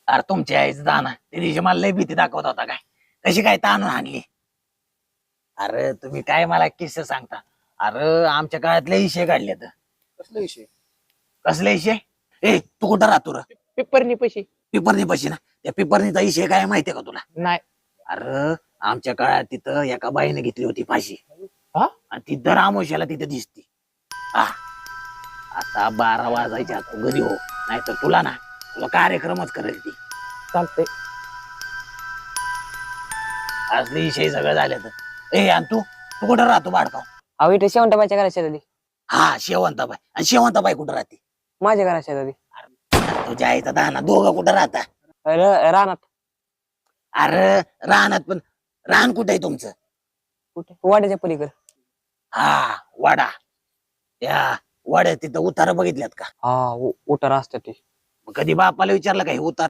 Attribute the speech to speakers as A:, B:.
A: अरे तुमच्या आईच दाना त्या दिवशी मला लय भीती दाखवत होता काय कशी काय ताणून आणली. अरे तुम्ही काय मला किस्से सांगता. अरे आमच्या काळात लय इशे काढले तर.
B: कसला विषय?
A: कसले इशे? ए तू कुठं राहतो रे?
C: पेपरनी पैसे
A: पिपरनी पशी ना. त्या पिपरणीचा इशे काय माहितीये का तुला?
C: नाही.
A: अरे आमच्या काळात तिथं एका बाईने घेतली होती फाशी.
C: हा?
A: आणि ती दर आमोशाला तिथे दिसती. हा आता 12 वाजायच्या आत तू घरी हो नाहीतर तुला कार्यक्रमच करेल ती.
C: चालतंय.
A: असले विषय सगळं झाले तर. ए आणि तू कुठं राहतो बाडकाव?
D: अहो इथे शेवंताबाईच्या घरा शेजारी.
A: हा शेवंताबाई. आणि शेवंताबाई कुठं राहते?
D: माझ्या घरा शेजारी.
A: तुझ्या आईचा दाना दोघं कुठं राहता?
D: रानात.
A: अरे रानात पण रान कुठे आहे तुमचं?
D: कुठे? वाड्याच्या पलीकडे.
A: हा वाडा. त्या वाड्यात तिथं उतारा बघितल्यात का?
D: हा उतारा असतात ते.
A: मग कधी बापाला विचारलं का हे उतार